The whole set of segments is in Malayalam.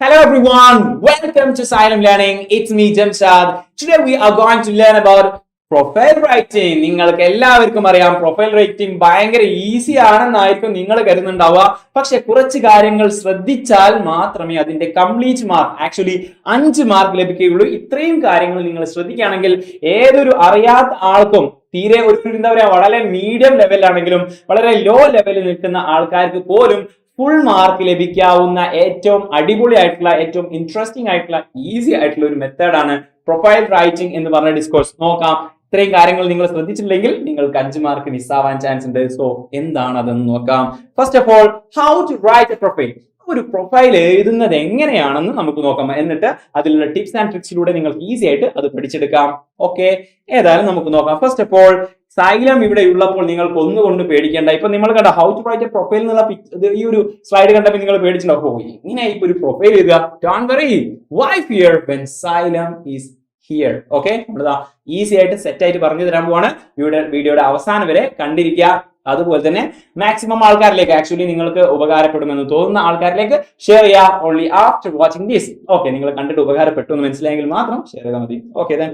Hello everyone, welcome to Xylem Learning. It's me Jamshad. Today we are going to learn about profile writing. നിങ്ങൾക്ക് എല്ലാവർക്കും അറിയാം പ്രൊഫൈൽ റൈറ്റിംഗ് ഭയങ്കര ഈസി ആണെന്നായിരിക്കും നിങ്ങൾ കരുതുന്നുണ്ടാവുക. പക്ഷെ കുറച്ച് കാര്യങ്ങൾ ശ്രദ്ധിച്ചാൽ മാത്രമേ അതിന്റെ കംപ്ലീറ്റ് മാർക്ക് ആക്ച്വലി 5 മാർക്ക് ലഭിക്കുകയുള്ളൂ. ഇത്രയും കാര്യങ്ങൾ നിങ്ങൾ ശ്രദ്ധിക്കുകയാണെങ്കിൽ ഏതൊരു അറിയാത്ത ആൾക്കും തീരെ ഒരു എന്താ പറയാ വളരെ മീഡിയം ലെവലിലാണെങ്കിലും വളരെ ലോ ലെവലിൽ നിൽക്കുന്ന ആൾക്കാർക്ക് പോലും ഫുൾ മാർക്ക് ലഭിക്കാവുന്ന ഏറ്റവും അടിപൊളിയായിട്ടുള്ള ഏറ്റവും ഇൻട്രസ്റ്റിംഗ് ആയിട്ടുള്ള ഈസി ആയിട്ടുള്ള ഒരു മെത്തേഡാണ് പ്രൊഫൈൽ റൈറ്റിംഗ് എന്ന് പറഞ്ഞ ഡിസ്കോഴ്സ്. നോക്കാം. ഇത്രയും കാര്യങ്ങൾ നിങ്ങൾ ശ്രദ്ധിച്ചില്ലെങ്കിൽ നിങ്ങൾക്ക് 5 മാർക്ക് മിസ്സാവാൻ ചാൻസ് ഉണ്ട്. സോ എന്താണ് അതെന്ന് നോക്കാം. First of all, how to write a profile. ഒരു പ്രൊഫൈൽ എഴുതുന്നത് എങ്ങനെയാണെന്ന് നമുക്ക് നോക്കാം. എന്നിട്ട് അതിലുള്ള ടിപ്സ് ആൻഡ് ട്രിക്സിലൂടെ നിങ്ങൾക്ക് ഈസി ആയിട്ട് അത് പഠിച്ചെടുക്കാം. ഓക്കെ, ഏതായാലും നമുക്ക് നോക്കാം. ഫസ്റ്റ് ഓഫ് ഓൾ, സൈലം ഇവിടെ ഉള്ളപ്പോൾ നിങ്ങൾക്ക് ഒന്നുകൊണ്ട് പേടിക്കേണ്ട. ഇപ്പൊ നിങ്ങൾ കണ്ട how to write a profile എന്നുള്ള ഈ ഒരു സ്ലൈഡ് കണ്ടപ്പോൾ നിങ്ങൾ പേടിച്ചിട്ടുണ്ടാവും, ഇങ്ങനെ ഇപ്പൊ ഒരു പ്രൊഫൈൽ എഴുതുക. Don't worry, why fear when Xylem is here. Okay, നമ്മളിതാ ഈസി ആയിട്ട് സെറ്റ് ആയിട്ട് പറഞ്ഞു തരാൻ പോവാണ്. വീഡിയോയുടെ അവസാനം വരെ കണ്ടിരിക്കുക. അതുപോലെ തന്നെ മാക്സിമം ആൾക്കാരിലേക്ക് ആക്ച്വലി നിങ്ങൾക്ക് ഉപകാരപ്പെടുമെന്ന് തോന്നുന്ന ആൾക്കാരിലേക്ക് ഷെയർ ചെയ്യുക. Only after watching this. Okay, നിങ്ങൾ കണ്ടിട്ട് ഉപകാരപ്പെട്ടു എന്ന് മനസ്സിലായെങ്കിൽ മാത്രം ഷെയർ ചെയ്താൽ മതി. ഓക്കെ, ദെൻ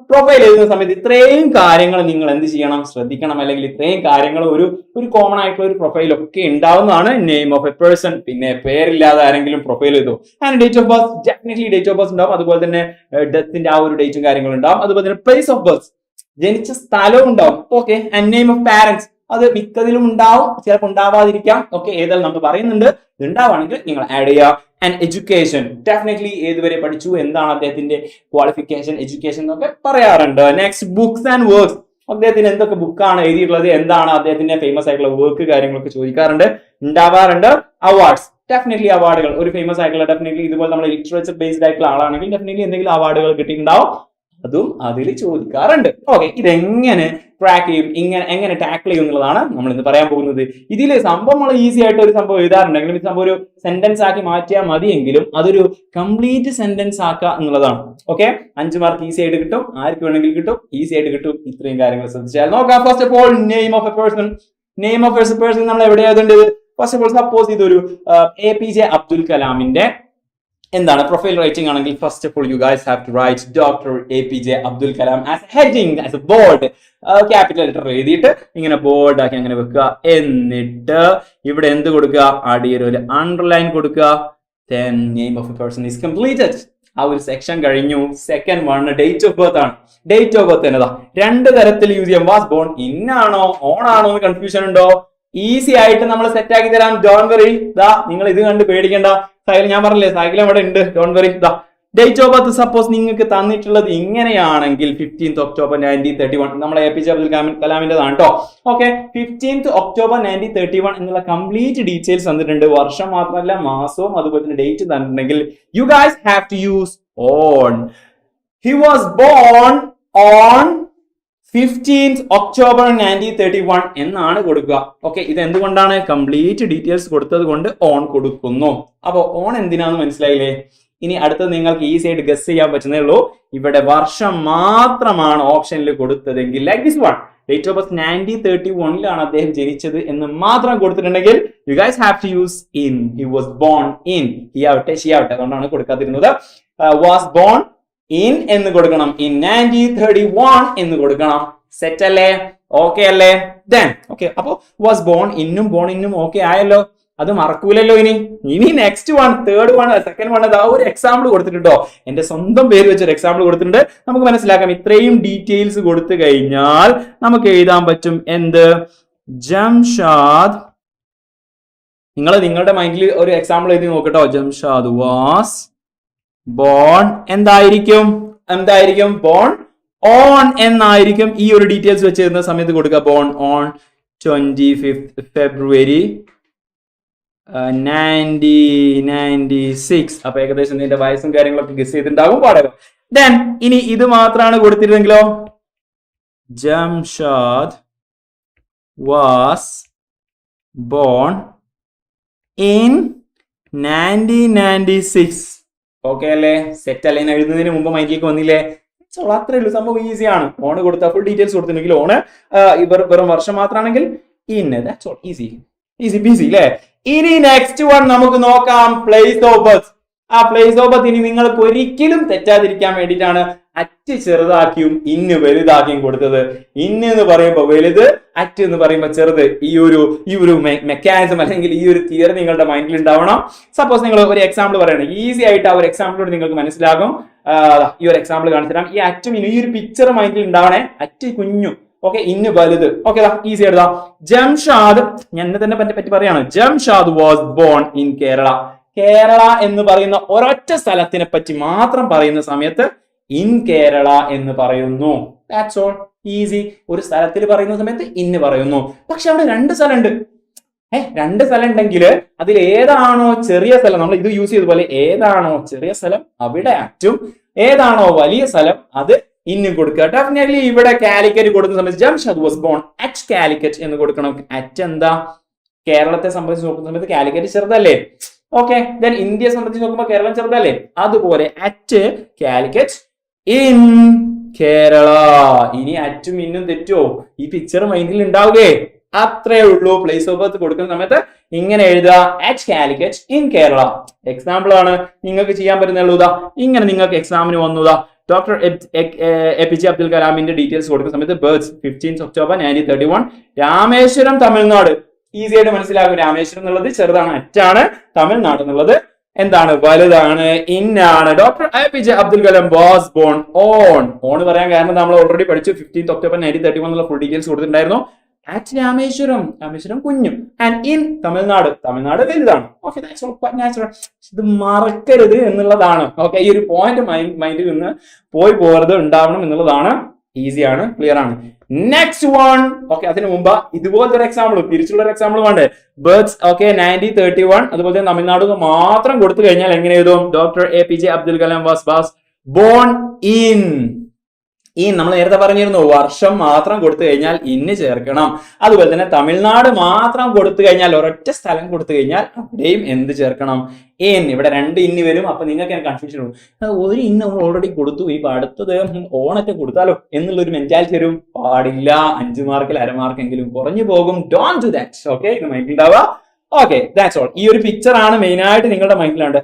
പ്രൊഫൈൽ എഴുതുന്ന സമയത്ത് ഇത്രയും കാര്യങ്ങൾ നിങ്ങൾ എന്ത് ചെയ്യണം, ശ്രദ്ധിക്കണം. അല്ലെങ്കിൽ ഇത്രയും കാര്യങ്ങൾ ഒരു കോമൺ ആയിട്ടുള്ള ഒരു പ്രൊഫൈൽ ഒക്കെ ഉണ്ടാവുന്നതാണ്. നെയിം ഓഫ് എ പേഴ്സൺ, പിന്നെ പേരില്ലാതെ ആരെങ്കിലും പ്രൊഫൈൽ ചെയ്തു. And date of birth, definitely date of birth ഉണ്ടാവും. അതുപോലെ തന്നെ ഡെത്തിന്റെ ആ ഒരു ഡേറ്റും കാര്യങ്ങളും ഉണ്ടാവും. അതുപോലെ തന്നെ പ്ലേസ് ഓഫ് ബർത്ത്, ജനിച്ച സ്ഥലവും ഉണ്ടാവും. Okay, and name of parents, അത് മിക്കതിലും ഉണ്ടാവും, ചിലപ്പോൾ ഉണ്ടാവാതിരിക്കാം. ഓക്കെ, ഏതായാലും നമ്മൾ പറയുന്നുണ്ട്. ഇത് ഉണ്ടാവുകയാണെങ്കിൽ നിങ്ങൾ ആഡ് ചെയ്യുക. ആൻഡ് എഡ്യൂക്കേഷൻ, ഡെഫിനറ്റ്ലി ഏതുവരെ പഠിച്ചു, എന്താണ് അദ്ദേഹത്തിന്റെ ക്വാളിഫിക്കേഷൻ, എഡ്യൂക്കേഷൻ എന്നൊക്കെ പറയാറുണ്ട്. നെക്സ്റ്റ്, ബുക്സ് ആൻഡ് വർക്ക്സ്, അദ്ദേഹത്തിന് എന്തൊക്കെ ബുക്കാണ് എഴുതിയിട്ടുള്ളത്, എന്താണ് അദ്ദേഹത്തിന്റെ ഫേമസ് ആയിട്ടുള്ള വർക്ക്, കാര്യങ്ങളൊക്കെ ചോദിക്കാറുണ്ട്, ഉണ്ടാവാറുണ്ട്. അവാർഡ്സ്, ഡെഫിനറ്റ്ലി അവാർഡുകൾ, ഒരു ഫേമസ് ആയിട്ടുള്ള ഡെഫിനറ്റ്ലി ഇതുപോലെ നമ്മൾ ലിറ്ററേച്ചർ ബേസ്ഡ് ആയിട്ടുള്ള ആളാണെങ്കിൽ ഡെഫിനറ്റ്ലി എന്തെങ്കിലും അവാർഡുകൾ കിട്ടിയിട്ടുണ്ടാവും, അതും അതിൽ ചോദിക്കാറുണ്ട്. ഓക്കെ, ഇതെങ്ങനെ ട്രാക്ക് ചെയ്യും, എങ്ങനെ ടാക്കിൾ ചെയ്യും എന്നുള്ളതാണ് നമ്മൾ ഇന്ന് പറയാൻ പോകുന്നത്. ഇതില് സംഭവം നമ്മൾ ഈസി ആയിട്ട് ഒരു സംഭവം എഴുതാറുണ്ടെങ്കിലും ഇത് സംഭവം ഒരു സെന്റൻസ് ആക്കി മാറ്റിയാൽ മതിയെങ്കിലും അതൊരു കംപ്ലീറ്റ് സെന്റൻസ് ആക്കുക എന്നുള്ളതാണ്. ഓക്കെ, 5 മാർക്ക് ഈസി ആയിട്ട് കിട്ടും, ആർക്ക് വേണമെങ്കിലും കിട്ടും, ഈസി ആയിട്ട് കിട്ടും. ഇത്രയും കാര്യങ്ങൾ ശ്രദ്ധിച്ചാൽ നോക്കാം. First of all, name of a person. Name of a person നമ്മൾ എവിടെ എഴുതേണ്ടത്? ഫസ്റ്റ് ഓഫ് ഓൾ, സപ്പോസ് ഇതൊരു APJ അബ്ദുൽ കലാമിന്റെ എന്താണ് പ്രൊഫൈൽ റൈറ്റിംഗ് ആണെങ്കിൽ first of all you guys have to write doctor APJ Abdul Kalam as heading, as a board, capital letter എഴുതിയിട്ട് ഇങ്ങനെ ബോർഡ് ആക്കി അങ്ങനെ വെക്കുക. എന്നിട്ട് ഇവിടെ എന്ത് കൊടുക്കുക? അടിയിൽ ഒരു അണ്ടർലൈൻ കൊടുക്കുക. Then name of a person is completed. ആ ഒരു സെക്ഷൻ കഴിഞ്ഞു. Second one date of birth ആണ്. ഡേറ്റ് ഓഫ് ബർത്ത് എന്നതാ 2 തരത്തിൽ യൂസ് ചെയ്യാം. വാസ് ബോൺ ഇൻ ആണോ ഓൺ ആണോ എന്ന് കൺഫ്യൂഷൻ ഉണ്ടോ? ഈസി ആയിട്ട് നമ്മൾ സെറ്റ് ആക്കി തരാം. Don't worry. ദാ നിങ്ങൾ ഇത് കണ്ട് പേടിക്കേണ്ട. സൈക്കിൾ ഞാൻ പറഞ്ഞില്ലേ, സൈക്കിൾ അവിടെ ഉണ്ട്. Don't worry. ദാ ഡേറ്റ് ഓഫ് ബർത്ത് സപ്പോസ് നിങ്ങൾക്ക് തന്നിട്ടുള്ളത് ഇങ്ങനെയാണെങ്കിൽ 15th October 1931, നമ്മളെ APJ അബ്ദുൽ കലാമിന്റെതാണ് കേട്ടോ. ഓക്കെ, 15th October 1931 എന്നുള്ള കംപ്ലീറ്റ് ഡീറ്റെയിൽസ് തന്നിട്ടുണ്ട്. വർഷം മാത്രമല്ല മാസവും അതുപോലെ തന്നെ ഡേറ്റ് തന്നിട്ടുണ്ടെങ്കിൽ you guys have to use on. He was born on 15th October 1931 എന്നാണ് കൊടുക്കുക. ഓക്കെ, ഇത് എന്തുകൊണ്ടാണ്? കംപ്ലീറ്റ് ഡീറ്റെയിൽസ് കൊടുത്തത് കൊണ്ട് ഓൺ കൊടുക്കുന്നു. അപ്പൊ ഓൺ എന്തിനാന്ന് മനസ്സിലായില്ലേ? ഇനി അടുത്തത് നിങ്ങൾക്ക് ഈസി ആയിട്ട് ഗസ് ചെയ്യാൻ പറ്റുന്നേ ഉള്ളൂ. ഇവിടെ വർഷം മാത്രമാണ് ഓപ്ഷനിൽ കൊടുത്തതെങ്കിൽ like this one, date of birth 1931 അദ്ദേഹം ജനിച്ചത് എന്ന് മാത്രം കൊടുത്തിട്ടുണ്ടെങ്കിൽ you guys have to use in. He was born in. He ആവട്ടെ ഷി ആവട്ടെ, അതുകൊണ്ടാണ് കൊടുക്കാതിരുന്നത്. വാസ് ബോൺ ഇൻ എന്ന് കൊടുക്കണം. ഇൻ 1931 എന്ന് കൊടുക്കണം. സെറ്റ് അല്ലേ? ഓക്കെ അല്ലേ? ദെൻ ഓക്കെ, അപ്പൊ വാസ് ബോൺ ഇന്നും ഓക്കെ ആയല്ലോ. അത് മറക്കൂലല്ലോ. ഇനി next one, third one, second one, അതാ ഒരു എക്സാമ്പിൾ കൊടുത്തിട്ടുണ്ടോ? എന്റെ സ്വന്തം പേര് വെച്ചൊരു എക്സാമ്പിൾ കൊടുത്തിട്ടുണ്ട്. നമുക്ക് മനസ്സിലാക്കാം. ഇത്രയും ഡീറ്റെയിൽസ് കൊടുത്തു കഴിഞ്ഞാൽ നമുക്ക് എഴുതാൻ പറ്റും എന്ത്? ജംഷാദ്. നിങ്ങളുടെ മൈൻഡിൽ ഒരു എക്സാമ്പിൾ എഴുതി നോക്കട്ടോ. ജംഷാദ് വാസ് ബോൺ എന്തായിരിക്കും? ബോൺ ഓൺ എന്നായിരിക്കും. ഈ ഒരു ഡീറ്റെയിൽസ് വെച്ച് തരുന്ന സമയത്ത് കൊടുക്കുക. Born on 25th February 1996. അപ്പൊ ഏകദേശം ഇതിന്റെ വയസ്സും കാര്യങ്ങളൊക്കെ ഗസ് ചെയ്തിട്ടുണ്ടാകും പാടകം. ദെൻ ഇനി ഇത് മാത്രമാണ് കൊടുത്തിരുന്നെങ്കിലോ? Jamshad was born in 1996. Okay അല്ലേ? സെറ്റ് അല്ലേ? എഴുതുന്നതിന് മുമ്പ് മൈക്കിലേക്ക് വന്നില്ലേ? അത്രേ ഉള്ളൂ. സംഭവം ഈസിയാണ്. ഓണ് കൊടുത്താൽ ഫുൾ ഡീറ്റെയിൽസ് കൊടുത്തിട്ടുണ്ടെങ്കിൽ ഓണ്, വെറും വർഷം മാത്രമാണെങ്കിൽ ഇൻ. ഈസി ഈസി ബീസി അല്ലേ? ഇനി നെക്സ്റ്റ് വൺ നമുക്ക് നോക്കാം. Place of birth. ആ പ്ലേസ് ഓഫ് ബർത്ത് ഇനി നിങ്ങൾക്ക് ഒരിക്കലും തെറ്റാതിരിക്കാൻ വേണ്ടിയിട്ടാണ് അറ്റ് ചെറുതാക്കിയും ഇന്ന് വലുതാക്കിയും കൊടുത്തത്. ഇന്ന് എന്ന് പറയുമ്പോൾ വലുത്, അറ്റ് എന്ന് പറയുമ്പോൾ ചെറുത്. ഈ ഒരു മെക്കാനിസം അല്ലെങ്കിൽ ഈ ഒരു തിയറി നിങ്ങളുടെ മൈൻഡിൽ ഉണ്ടാവണം. സപ്പോസ് നിങ്ങൾ ഒരു എക്സാമ്പിൾ പറയണം, ഈസി ആയിട്ട് ആ ഒരു എക്സാമ്പിളോട് നിങ്ങൾക്ക് മനസ്സിലാകും. ഈ ഒരു എക്സാമ്പിൾ കാണിച്ചുതരാം. ഈ അറ്റും ഈ ഒരു പിക്ചർ മൈൻഡിൽ ഉണ്ടാവണേ. അറ്റ് കുഞ്ഞു, ഓക്കെ, ഇന്ന് വലുത്. ഓക്കെ, ഈസി ആയിട്ട് ജംഷാദ്, ഞാൻ എന്നെ തന്നെ പറ്റി പറയാണ്. Jamshad was born in Kerala. Kerala എന്ന് പറയുന്ന ഒരൊറ്റ സ്ഥലത്തിനെ പറ്റി മാത്രം പറയുന്ന സമയത്ത് ഇൻ കേരള എന്ന് പറയുന്നു. That's all, easy. ഒരു സ്ഥലത്തിൽ പറയുന്ന സമയത്ത് ഇന്ന് പറയുന്നു. പക്ഷെ അവിടെ രണ്ട് സ്ഥലമുണ്ട്. രണ്ട് സ്ഥലം ഉണ്ടെങ്കിൽ അതിൽ ഏതാണോ ചെറിയ സ്ഥലം, നമ്മൾ ഇത് യൂസ് ചെയ്തതുപോലെ ഏതാണോ ചെറിയ സ്ഥലം അവിടെ അറ്റും, ഏതാണോ വലിയ സ്ഥലം അത് ഇന്നും കൊടുക്കുക. ഡെഫിനറ്റ്ലി ഇവിടെ കാലിക്കറ്റ് കൊടുക്കുന്ന സമയത്ത് Jamshad was bone at Calicut എന്ന് കൊടുക്കണം. അറ്റ് എന്താ, കേരളത്തെ സംബന്ധിച്ച് നോക്കുന്ന സമയത്ത് കാലിക്കറ്റ് ചെറുതല്ലേ? ഓക്കെ, ദെൻ ഇന്ത്യയെ സംബന്ധിച്ച് നോക്കുമ്പോൾ കേരളം ചെറുതല്ലേ? അതുപോലെ അറ്റ് കാലിക്കറ്റ്, ഇൻ കേരള. ഇനി അറ്റും ഇന്നും തെറ്റോ? ഈ പിക്ചർ മൈൻഡിൽ ഉണ്ടാവുകയെ? അത്രേ ഉള്ളൂ. പ്ലേസ് ഓഫ് ബർത്ത് കൊടുക്കുന്ന സമയത്ത് ഇങ്ങനെ എഴുതുക, at Calicut in Kerala. Example ആണ്, നിങ്ങൾക്ക് ചെയ്യാൻ പറ്റുന്ന ഇങ്ങനെ നിങ്ങൾക്ക് എക്സാമിന് വന്നതാ. ഡോക്ടർ APJ അബ്ദുൽ കലാമിന്റെ ഡീറ്റെയിൽസ് കൊടുക്കുന്ന സമയത്ത് birth 15 October 1931, Rameswaram, Tamil Nadu. Easy ആയിട്ട് മനസ്സിലാകും. രാമേശ്വരം എന്നുള്ളത് ചെറുതാണ്, അറ്റാണ്. തമിഴ്നാട് എന്നുള്ളത് എന്താണ്, വലുതാണ്, ഇന്നാണ്. Doctor APJ Abdul Kalam was born on പറയാൻ കാരണം നമ്മൾ ഓൾറെഡി പഠിച്ചു. 15 ഒക്ടോബർ 1931 എന്നുള്ള ഫുൾ ഡീറ്റെയിൽസ് കൊടുത്തിട്ടുണ്ടായിരുന്നു. അറ്റ് രാമേശ്വരം കുഞ്ഞു, ആൻഡ് ഇൻ തമിഴ്നാട് വലുതാണ്. Okay, natural. ഇത് മറക്കരുത് എന്നുള്ളതാണ്. ഓക്കെ, ഈ ഒരു പോയിന്റ് മൈൻഡിൽ നിന്ന് പോകരുത്, ഉണ്ടാവണം എന്നുള്ളതാണ്. ഈസിയാണ്, ക്ലിയർ ആണ്. Next one. ഓക്കെ, അതിനു മുമ്പ് ഇതുപോലത്തെ ഒരു എക്സാമ്പിൾ, തിരിച്ചുള്ള ഒരു എക്സാമ്പിൾ വേണ്ടേ? Birth, okay, 1931. അതുപോലെ തന്നെ തമിഴ്നാട് മാത്രം കൊടുത്തു കഴിഞ്ഞാൽ എങ്ങനെ എഴുതും? Doctor APJ Abdul Kalam was born in. നമ്മൾ നേരത്തെ പറഞ്ഞിരുന്നു, വർഷം മാത്രം കൊടുത്തു കഴിഞ്ഞാൽ ഇന്ന് ചേർക്കണം. അതുപോലെ തന്നെ തമിഴ്നാട് മാത്രം കൊടുത്തു കഴിഞ്ഞാൽ, ഒരൊറ്റ സ്ഥലം കൊടുത്തു കഴിഞ്ഞാൽ അവിടെയും എന്ത് ചേർക്കണം? ഇൻ. ഇവിടെ രണ്ട് ഇന്ന് വരും. അപ്പൊ നിങ്ങൾക്ക് കൺഫ്യൂഷൻ വരും, ഒരു ഇന്ന് നമ്മൾ ഓൾറെഡി കൊടുത്തു, ഇപ്പൊ അടുത്തത് ഓണത്തെ കൊടുത്താലോ എന്നുള്ളൊരു മെന്റാലിറ്റി വരും. പാടില്ല. 5 മാർക്കിൽ അരമാർക്കെങ്കിലും കുറഞ്ഞു പോകും. Don't do that. ഓക്കെ, ഇത് മൈൻഡിൽ ഉണ്ടാവുക. Okay, that's all. ഈ ഒരു പിക്ചർ ആണ് മെയിൻ ആയിട്ട് നിങ്ങളുടെ മൈൻഡിലുണ്ട്.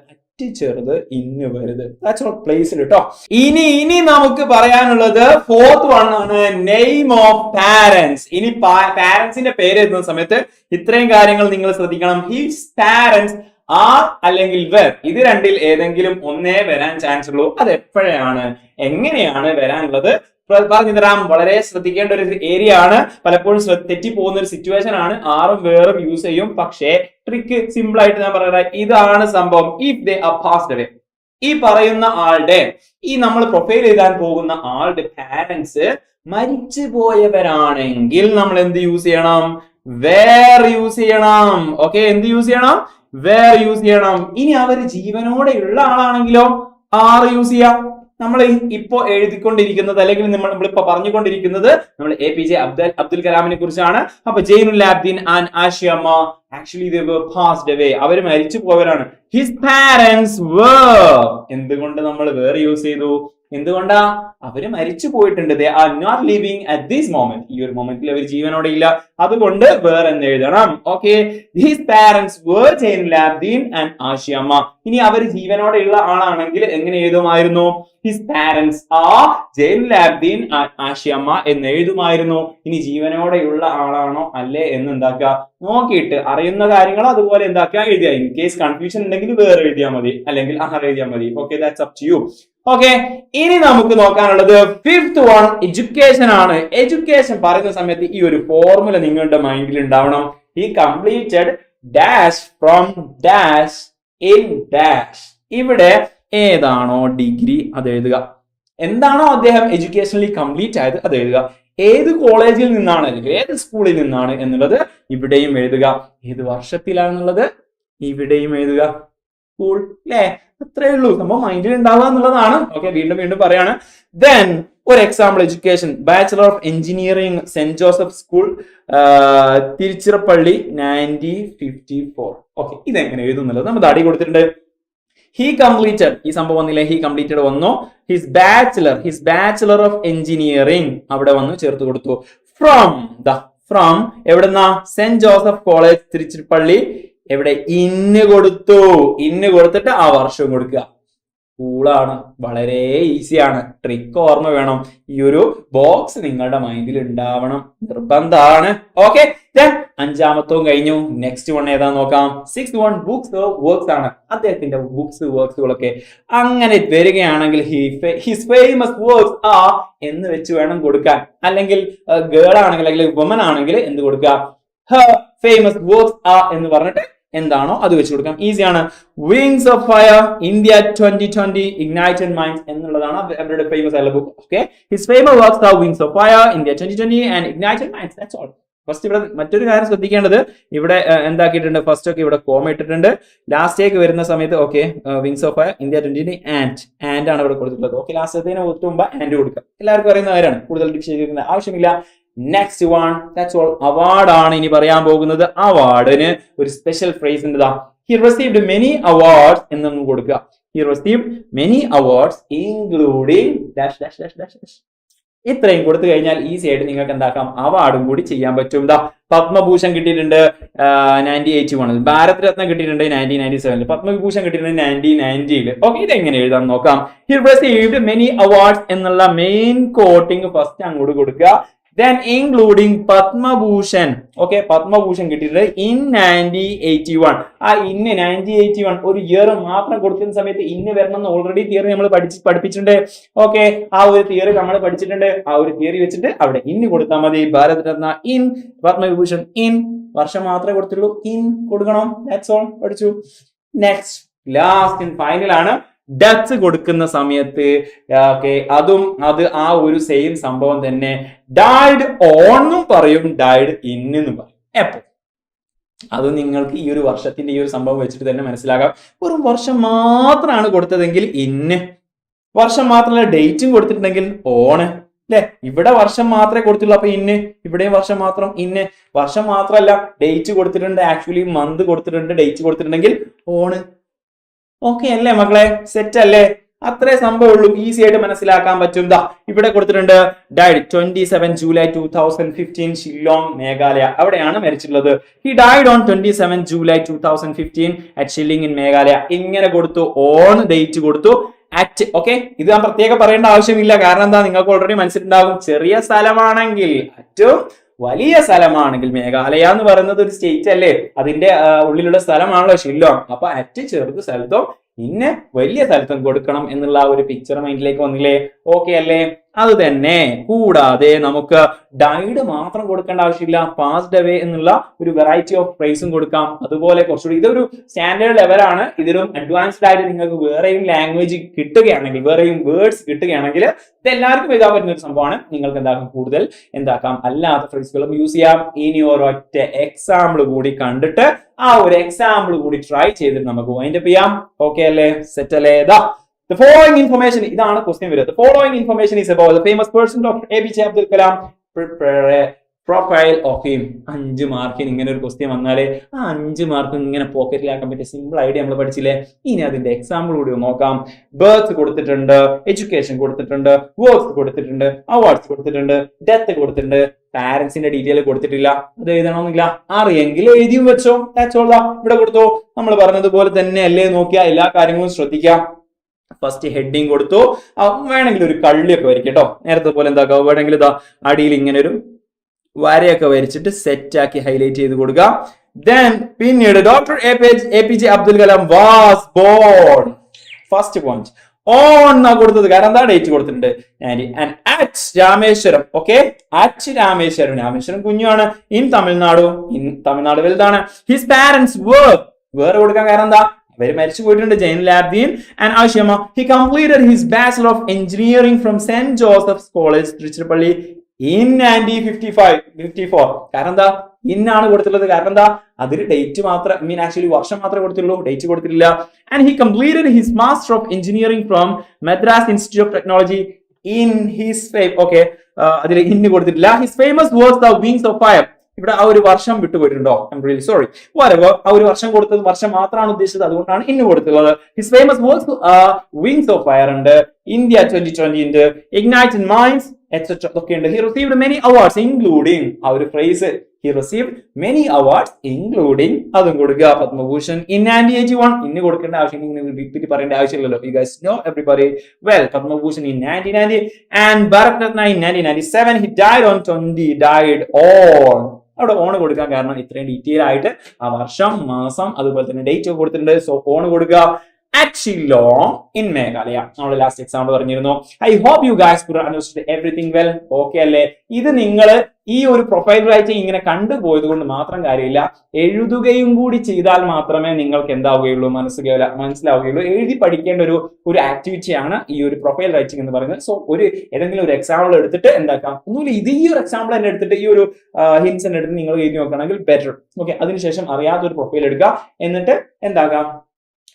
ചെറുത്, ഇന്ന് വലുത്. ദാറ്റ്സ് ഓൾ പ്ലേസിൽ കേട്ടോ. ഇനി നമുക്ക് പറയാനുള്ളത് ഫോർത്ത് വൺ ആണ്, നെയിം ഓഫ് പാരന്റ്സ്. ഇനി പാരന്റ്സിന്റെ പേര് എഴുതുന്ന സമയത്ത് ഇത്രയും കാര്യങ്ങൾ നിങ്ങൾ ശ്രദ്ധിക്കണം. ഹിസ് പാരന്റ്സ് ആർ അല്ലെങ്കിൽ വെർ. ഇത് രണ്ടിൽ ഏതെങ്കിലും ഒന്നേ വരാൻ ചാൻസ് ഉള്ളൂ. അത് എപ്പോഴാണ്, എങ്ങനെയാണ് വരാനുള്ളത് പറഞ്ഞു തരാം. വളരെ ശ്രദ്ധിക്കേണ്ട ഒരു ഏരിയ ആണ്. പലപ്പോഴും തെറ്റിപ്പോകുന്ന ഒരു സിറ്റുവേഷൻ ആണ്. ആറും വേറും യൂസ് ചെയ്യും. പക്ഷേ ട്രിക്ക് സിമ്പിൾ ആയിട്ട് ഞാൻ പറയാം. ഇതാണ് സംഭവം. If they are passed away, ഈ പറയുന്ന ആളുടെ, ഈ നമ്മൾ പ്രൊഫൈൽ എഴുതാൻ പോകുന്ന ആളുടെ പാരന്റ്സ് മരിച്ചു പോയവരാണെങ്കിൽ നമ്മൾ എന്ത് യൂസ് ചെയ്യണം? വേർ യൂസ് ചെയ്യണം. ഓക്കെ, എന്ത് യൂസ് ചെയ്യണം? വേർ യൂസ് ചെയ്യണം. ഇനി അവർ ജീവനോടെ ഉള്ള ആളാണെങ്കിലോ ആർ യൂസ് ചെയ്യാം. നമ്മൾ ഇപ്പോ എഴുതിക്കൊണ്ടിരിക്കുന്നത് അല്ലെങ്കിൽ നമ്മളിപ്പോ പറഞ്ഞുകൊണ്ടിരിക്കുന്നത് നമ്മൾ APJ അബ്ദുൽ കലാമിനെ കുറിച്ചാണ്. അപ്പൊ Jainul Abdeen and Ashiamma actually they were passed away. അവര് മരിച്ചു പോയവരാണ്. His parents were. എന്തുകൊണ്ട് നമ്മൾ വേർ യൂസ് ചെയ്തു? എന്തുകൊണ്ടാ? അവര് മരിച്ചു പോയിട്ടുണ്ട്. they are not living at this moment. ഈ ഒരു മൊമെന്റിൽ അവർ ജീവനോടെ ഇല്ല. അതുകൊണ്ട് വേർ എന്ന് എഴുതണം. Okay, his parents were Jainul Abdeen and Ashiamma. ഇനി അവർ ജീവനോടെ ഉള്ള ആളാണെങ്കിൽ എങ്ങനെ എഴുതുമായിരുന്നു? His parents are Jainul Abdeen and Ashiamma എന്ന് എഴുതുമായിരുന്നു. ഇനി ജീവനോടെയുള്ള ആളാണോ അല്ലേ എന്ന് എന്താക്കുക നോക്കിയിട്ട് അറിയുന്ന കാര്യങ്ങൾ അതുപോലെ എന്താക്കുക എഴുതിയ. ഇൻ കേസ് കൺഫ്യൂഷൻ ഉണ്ടെങ്കിൽ വേറെ എഴുതിയാൽ മതി, അല്ലെങ്കിൽ ആർ എഴുതിയാൽ മതി. Okay, that's up to you. Okay, ഇനി നമുക്ക് നോക്കാനുള്ളത് ഫിഫ്ത്ത് വൺ, എഡ്യൂക്കേഷൻ ആണ്. എഡ്യൂക്കേഷൻ പറയുന്ന സമയത്ത് ഈ ഒരു ഫോർമുല നിങ്ങളുടെ മൈൻഡിൽ ഉണ്ടാവണം. ഈ completed dash from dash in dash. ഇവിടെ ഏതാണോ ഡിഗ്രി അത് എഴുതുക. എന്താണോ അദ്ദേഹം എഡ്യൂക്കേഷണലി കംപ്ലീറ്റ് ആയത് അത് എഴുതുക. ഏത് കോളേജിൽ നിന്നാണ് അല്ലെങ്കിൽ ഏത് സ്കൂളിൽ നിന്നാണ് എന്നുള്ളത് ഇവിടെയും എഴുതുക. ഏത് വർഷത്തിലാണെന്നുള്ളത് ഇവിടെയും എഴുതുക. സ്കൂൾ അല്ലേ? അത്രേ ഉള്ളൂ. സംഭവം മൈൻഡിൽ ഉണ്ടാവുക എന്നുള്ളതാണ്. ഓക്കെ, വീണ്ടും പറയാണ്. ദെൻ ഒരു example, education bachelor of engineering saint Joseph school Tiruchirappalli 1954. Okay, ഇതെങ്ങനെ എഴുതുന്നുള്ളത് നമ്മൾ അടി കൊടുത്തിട്ടുണ്ട്. ഹി കംപ്ലീറ്റഡ്, ഈ സംഭവം വന്നില്ലേ? ഹി കംപ്ലീറ്റഡ് വന്നു. ഹിസ് ബാച്ചലർ ഓഫ് എഞ്ചിനീയറിംഗ് അവിടെ വന്നു ചേർത്ത് കൊടുത്തു. ഫ്രം എവിടെന്നാ? സെന്റ് ജോസഫ് കോളേജ് തിരുച്ചിറപ്പള്ളി എവിടെ ഇന്ന് കൊടുത്തു, ഇന്ന് കൊടുത്തിട്ട് ആ വർഷം കൊടുക്കുക. കൂളാണ്, വളരെ ഈസിയാണ്. ട്രിക്ക് ഓർമ്മ വേണം. ഈ ഒരു ബോക്സ് നിങ്ങളുടെ മൈൻഡിൽ ഉണ്ടാവണം, നിർബന്ധമാണ്. ഓക്കെ, അഞ്ചാമത്തവും കഴിഞ്ഞു. നെക്സ്റ്റ് വൺ ഏതാ നോക്കാം. 6th one ബുക്സ് വർക്ക്സ് ആണ്. അദ്ദേഹത്തിന്റെ ബുക്സ് വർക്ക്സുകളൊക്കെ അങ്ങനെ വരികയാണെങ്കിൽ ഹിസ് ഫേമസ് വർക്ക്സ് ആ എന്ന് വെച്ച് വേണം കൊടുക്കാൻ. അല്ലെങ്കിൽ ഗേൾ ആണെങ്കിൽ അല്ലെങ്കിൽ വുമൻ ആണെങ്കിൽ എന്ത് കൊടുക്കുക, ഹർ ഫേമസ് വർക്ക്സ് ആ എന്ന് പറഞ്ഞിട്ട് എന്താണോ അത് വെച്ച് കൊടുക്കാം. ഈസിയാണ്. Wings of fire, India 2020, Ignited minds എന്നുള്ളതാണ് അവരുടെ ഫേമസ് ആയിട്ടുള്ള book. Okay, his famous works R wings of fire, India 2020 and Ignited minds. That's all. First ഇവിടെ മറ്റൊരു കാര്യം ശ്രദ്ധിക്കേണ്ടത്, ഇവിടെ എന്താക്കിയിട്ടുണ്ട്, ഫസ്റ്റ് ഒക്കെ ഇവിടെ കോമ ഇട്ടിട്ടുണ്ട്. ലാസ്റ്റേക്ക് വരുന്ന സമയത്ത് okay wings of fire, India 2020 and ആണ് ഇവിടെ കൊടുത്തിട്ടുള്ളത്. ഓക്കെ, ലാസ്റ്റത്തേന് ഒത്തുമ്പോ ആൻഡ് കൊടുക്കുക. എല്ലാവർക്കും അറിയുന്ന കാര്യമാണ്, കൂടുതൽ ഡിക്ഷണറി ആവശ്യമില്ല. Next one, that's all. Award ആണ് ഇനി പറയാൻ പോകുന്നത്. അവാർഡിന് ഒരു സ്പെഷ്യൽ ഫ്രേസ് ഉണ്ട്. ഹി റിസീവ്ഡ് മെനി അവാർഡ്സ് എന്ന് നമുക്ക് കൊടുക്കുക. He received many awards including dash dash dash dash dash. ഇത്രയും കൊടുത്തു കഴിഞ്ഞാൽ ഈസി ആയിട്ട് നിങ്ങൾക്ക് എന്താക്കാം, അവാർഡും കൂടി ചെയ്യാൻ പറ്റും. പത്മഭൂഷൺ കിട്ടിയിട്ടുണ്ട് 1981, ഭാരത് രത്ന കിട്ടിയിട്ടുണ്ട് 1997, പത്മവിഭൂഷൺ കിട്ടിയിട്ടുണ്ട് 1990. ഓക്കെ, ഇതെങ്ങനെ എഴുതാൻ നോക്കാം. ഹി റിസീവ്ഡ് മെനി അവാർഡ്സ് എന്നുള്ള മെയിൻ കോട്ടിംഗ് ഫസ്റ്റ് അങ്ങോട്ട് കൊടുക്കുക. Then including Padma Bhushan. Okay, Padma Bhushan കിട്ടിയിട്ടുണ്ട് in 1981. ആ ഇന്ന് 1981 ഒരു ഇയർ മാത്രം കൊടുക്കുന്ന സമയത്ത് ഇന്ന് വരണം ഓൾറെഡി തിയറി നമ്മൾ പഠിപ്പിച്ചിട്ടുണ്ട്. ഓക്കെ, ആ ഒരു തിയറി നമ്മൾ പഠിച്ചിട്ടുണ്ട്. ആ ഒരു തിയറി വെച്ചിട്ട് അവിടെ ഇന്ന് കൊടുത്താൽ മതി. ഭാരത് രത്ന ഇൻ, പത്മവിഭൂഷൺ ഇൻ, വർഷം മാത്രമേ കൊടുത്തുള്ളൂ, ഇൻ കൊടുക്കണം. ദാറ്റ്സ് ഓൾ, പഠിച്ചു. നെക്സ്റ്റ് ലാസ്റ്റ് ആൻഡ് ഫൈനൽ ആണ് ഡെത്ത് കൊടുക്കുന്ന സമയത്ത്. ഓക്കെ, അത് ആ ഒരു സെയിം സംഭവം തന്നെ. ഡൈഡ് ഓണെന്നും പറയും, ഡൈഡ് ഇന്നും പറയും. എപ്പോ അത് നിങ്ങൾക്ക് ഈ ഒരു വർഷത്തിന്റെ ഈ ഒരു സംഭവം വെച്ചിട്ട് തന്നെ മനസ്സിലാക്കാം. ഒരു വർഷം മാത്രമാണ് കൊടുത്തതെങ്കിൽ ഇന്ന്, വർഷം മാത്രമല്ല ഡേറ്റും കൊടുത്തിട്ടുണ്ടെങ്കിൽ ഓണ് അല്ലെ. ഇവിടെ വർഷം മാത്രമേ കൊടുത്തുള്ളൂ, അപ്പൊ ഇന്ന്. ഇവിടെയും വർഷം മാത്രം, ഇന്ന്. വർഷം മാത്രമല്ല ഡേറ്റ് കൊടുത്തിട്ടുണ്ട്, ആക്ച്വലി മന്ത് കൊടുത്തിട്ടുണ്ട്, ഡേറ്റ് കൊടുത്തിട്ടുണ്ടെങ്കിൽ ഓണ്. ഓക്കെ അല്ലേ മക്കളെ, സെറ്റ് അല്ലേ? അത്രേ സംഭവമുള്ളൂ, ഈസി ആയിട്ട് മനസ്സിലാക്കാൻ പറ്റും. ഇവിടെ കൊടുത്തിട്ടുണ്ട് ഡൈഡ് 27 ജൂലൈ 2015, ഷില്ലോങ് മേഘാലയ, അവിടെയാണ് മരിച്ചിട്ടുള്ളത്. He died on 27 July 2015 at Shillong in Meghalaya. ഇങ്ങനെ കൊടുത്തു, ഓൺ ഡേറ്റ് കൊടുത്തു, അറ്റ്. ഓക്കെ, ഇത് ഞാൻ പ്രത്യേകം പറയേണ്ട ആവശ്യമില്ല, കാരണം എന്താ, നിങ്ങൾക്ക് ഓൾറെഡി മനസ്സിലുണ്ടാകും. ചെറിയ സ്ഥലമാണെങ്കിൽ അറ്റും, വലിയ സ്ഥലമാണെങ്കിൽ മേഘാലയ എന്ന് പറയുന്നത് ഒരു സ്റ്റേറ്റ് അല്ലേ, അതിന്റെ ഉള്ളിലുള്ള സ്ഥലമാണല്ലോ ഷില്ലോങ്. അപ്പൊ അറ്റ് ചെറുത് സ്ഥലത്തും ഇന്ന് വലിയ സ്ഥലത്തും കൊടുക്കണം എന്നുള്ള ഒരു പിക്ചർ മൈൻഡിലേക്ക് വന്നില്ലേ? ഓക്കെ അല്ലേ? അത് തന്നെ. കൂടാതെ നമുക്ക് ഡൈഡ് മാത്രം കൊടുക്കേണ്ട ആവശ്യമില്ല, പാസ്ഡ് അവേ എന്നുള്ള ഒരു വെറൈറ്റി ഓഫ് ഫ്രേസും കൊടുക്കാം. അതുപോലെ കുറച്ചുകൂടി ഇതൊരു സ്റ്റാൻഡേർഡ് ലെവലാണ്. ഇതിലും അഡ്വാൻസ്ഡ് ആയിട്ട് നിങ്ങൾക്ക് വേറെയും ലാംഗ്വേജ് കിട്ടുകയാണെങ്കിൽ, വേറെയും വേർഡ്സ് കിട്ടുകയാണെങ്കിൽ ഇത് എല്ലാവർക്കും എഴുതാൻ പറ്റുന്ന ഒരു സംഭവമാണ്. നിങ്ങൾക്ക് എന്താക്കാം, കൂടുതൽ എന്താക്കാം, അല്ലാത്ത ഫ്രേസുകളും യൂസ് ചെയ്യാം. ഇനി ഒരൊറ്റ എക്സാമ്പിൾ കൂടി കണ്ടിട്ട് ആ ഒരു എക്സാമ്പിൾ കൂടി ട്രൈ ചെയ്തിട്ട് നമുക്ക് വൈൻഡപ്പ് ചെയ്യാം. ഓക്കെ അല്ലേ? സെറ്റ് അല്ലേ? The following information, ഇതാണ് ക്വസ്റ്റ്യൻ വരുന്നത്. The following information is about the famous person Dr. APJ Abdul Kalam. Prepare a profile of him. 5 മാർക്കിന് ഇങ്ങനെ ഒരു ക്വസ്റ്റ്യൻ വന്നാലേ ആ 5 മാർക്ക് ഇങ്ങനെ പോക്കറ്റിലാക്കാൻ പറ്റിയ സിമ്പിൾ ഐഡിയ നമ്മൾ പഠിച്ചില്ലേ? ഇനി അതിന്റെ എക്സാമ്പിൾ കൂടി നോക്കാം. ബർത്ത് കൊടുത്തിട്ടുണ്ട്, എഡ്യൂക്കേഷൻ കൊടുത്തിട്ടുണ്ട്, വർക്ക്സ് കൊടുത്തിട്ടുണ്ട്, അവാർഡ്സ് കൊടുത്തിട്ടുണ്ട്, ഡെത്ത് കൊടുത്തിട്ടുണ്ട്, പാരന്റ്സിന്റെ ഡീറ്റെയിൽ കൊടുത്തിട്ടില്ല. അത് എഴുതണമെന്നില്ല, അറിയെങ്കിൽ എഴുതിയും വെച്ചോ. ഇവിടെ കൊടുത്തോ. നമ്മൾ പറഞ്ഞതുപോലെ തന്നെ അല്ലേ, നോക്കിയാ എല്ലാ കാര്യങ്ങളും ശ്രദ്ധിക്കാം. ഫസ്റ്റ് ഹെഡിങ് കൊടുത്തു, വേണമെങ്കിൽ ഒരു കള്ളിയൊക്കെ വരയ്ക്കും കേട്ടോ. നേരത്തെ പോലെ എന്താക്കുക, വേണമെങ്കിൽ ഇതാ അടിയിൽ ഇങ്ങനെ ഒരു വരയൊക്കെ വരച്ചിട്ട് സെറ്റ് ആക്കി ഹൈലൈറ്റ് ചെയ്ത് കൊടുക്കുക. ദെൻ പിന്നീട് doctor APJ Abdul Kalam was born. First point on എന്നാ കൊടുത്തത്, കാരണം എന്താ ഡേറ്റ് കൊടുത്തിട്ടുണ്ട്. At Rameswaram. Okay, at Rameswaram. Rameswaram കുഞ്ഞുമാണ്. ഇൻ തമിഴ്നാട് വലുതാണ്. ഹിസ് പാരന്റ്സ് വേറെ കൊടുക്കാൻ കാരണം എന്താ, അവര് മരിച്ചു പോയിട്ടുണ്ട്. Jain Labdeen and Ashima. He completed his bachelor of engineering from saint Joseph's college Tiruchirappalli in 1954. കാരണം എന്താ, ഇന്നാണ് കൊടുത്തിട്ടുള്ളത്. കാരണം എന്താ, അതിന് ഡേറ്റ് മാത്രം, ആക്ച്വലി വർഷം മാത്രമേ കൊടുത്തുള്ളൂ, ഡേറ്റ് കൊടുത്തിട്ടില്ല. And he completed his master of engineering from Madras institute of technology in his okay, അതിൽ ഇന്ന് കൊടുത്തിട്ടില്ല. His famous works the wings of fire. ഇവിടെ ആ ഒരു വർഷം വിട്ടുപോയിട്ടുണ്ടോ? I'm really sorry. ആ ഒരു വർഷം കൊടുത്തത് വർഷം മാത്രമാണ് ഉദ്ദേശിച്ചത്, അതുകൊണ്ടാണ് ഇന്ന് കൊടുത്തുള്ളത്. His famous works wings of fire ഉണ്ട്. ഇന്ത്യ 2020 ഉണ്ട്, ignited minds etc. ഒക്കെ ഉണ്ട്. He received many awards including ആ ഒരു phrase he received many awards including അതും കൊടുക്കുക. പത്മഭൂഷൺ in 1981 ഇന്ന് കൊടുക്കേണ്ട ആവശ്യം, നിങ്ങൾ റിപ്പീറ്റ് പറയേണ്ട ആവശ്യമില്ലല്ലോ. You guys know everybody well. Padma Bhushan in 1990 and Bharat Ratna in 1997. He died on അവിടെ ഓൺ കൊടുക്കാൻ കാരണം ഇത്രയും ഡീറ്റെയിൽ ആയിട്ട് ആ വർഷം, മാസം, അതുപോലെ തന്നെ ഡേറ്റ് കൊടുത്തിട്ടുണ്ട്. സോ ഓൺ കൊടുക്കുക. At Xylem in Meghalaya. നമ്മുടെ ലാസ്റ്റ് എക്സാമ്പിൾ പറഞ്ഞിരുന്നു. I hope you guys could understood everything well. Okay അല്ലേ? ഇത് നിങ്ങൾ ഈ ഒരു പ്രൊഫൈൽ റൈറ്റിംഗ് ഇങ്ങനെ കണ്ടുപോയത് കൊണ്ട് മാത്രം കാര്യമില്ല, എഴുതുകയും കൂടി ചെയ്താൽ മാത്രമേ നിങ്ങൾക്ക് എന്താവുകയുള്ളൂ, മനസ്സിലാവുകയുള്ളൂ. എഴുതി പഠിക്കേണ്ട ഒരു ആക്ടിവിറ്റിയാണ് ഈ ഒരു പ്രൊഫൈൽ റൈറ്റിംഗ് എന്ന് പറയുന്നത്. സോ ഏതെങ്കിലും ഒരു എക്സാമ്പിൾ എടുത്തിട്ട് എന്താക്കാം, ഒന്നുമില്ല, ഇത് ഈ ഒരു എക്സാമ്പിൾ തന്നെ എടുത്തിട്ട് ഈ ഒരു ഹിൻസ് തന്നെ എടുത്ത് നിങ്ങൾ എഴുതി നോക്കുകയാണെങ്കിൽ ബെറ്റർ. ഓക്കെ, അതിനുശേഷം അറിയാത്തൊരു പ്രൊഫൈൽ എടുക്കുക, എന്നിട്ട് എന്താക്കാം,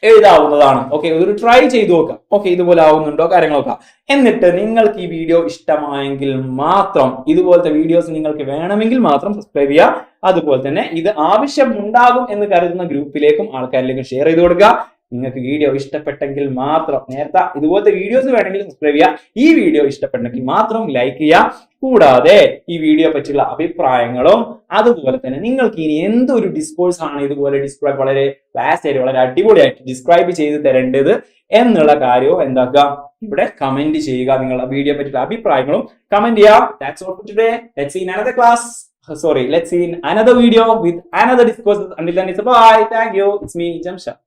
എഴുതാവുന്നതാണ്. ഓക്കെ, ഒരു ട്രൈ ചെയ്ത് നോക്കാം. ഓക്കെ, ഇതുപോലെ ആവുന്നുണ്ടോ കാര്യങ്ങളൊക്കെ. എന്നിട്ട് നിങ്ങൾക്ക് ഈ വീഡിയോ ഇഷ്ടമായെങ്കിൽ മാത്രം, ഇതുപോലത്തെ വീഡിയോസ് നിങ്ങൾക്ക് വേണമെങ്കിൽ മാത്രം സബ്സ്ക്രൈബ് ചെയ്യുക. അതുപോലെ തന്നെ ഇത് ആവശ്യമുണ്ടാകും എന്ന് കരുതുന്ന ഗ്രൂപ്പിലേക്കും ആൾക്കാരിലേക്കും ഷെയർ ചെയ്ത് കൊടുക്കുക. നിങ്ങൾക്ക് വീഡിയോ ഇഷ്ടപ്പെട്ടെങ്കിൽ മാത്രം, നേരത്തെ ഇതുപോലത്തെ വീഡിയോസ് വേണമെങ്കിൽ സബ്സ്ക്രൈബ് ചെയ്യുക. ഈ വീഡിയോ ഇഷ്ടപ്പെട്ടെങ്കിൽ മാത്രം ലൈക്ക് ചെയ്യുക. കൂടാതെ ഈ വീഡിയോ പറ്റിയുള്ള അഭിപ്രായങ്ങളും അതുപോലെ തന്നെ നിങ്ങൾക്ക് ഇനി എന്തൊരു ഡിസ്കോഴ്സ് ആണ് ഇതുപോലെ ഡിസ്ക്രൈബ് വളരെ ഫാസ്റ്റ് ആയിട്ട് വളരെ അടിപൊളിയായിട്ട് ഡിസ്ക്രൈബ് ചെയ്ത് തരേണ്ടത് എന്നുള്ള കാര്യവും എന്താക്കുക, ഇവിടെ കമന്റ് ചെയ്യുക. നിങ്ങളുടെ വീഡിയോ പറ്റിയുള്ള അഭിപ്രായങ്ങളും കമന്റ് ചെയ്യുക. That's all for today. Let's see in another class. Let's see in another video with another discourse. Until then, it's bye. Thank you. It's me, Jamshad.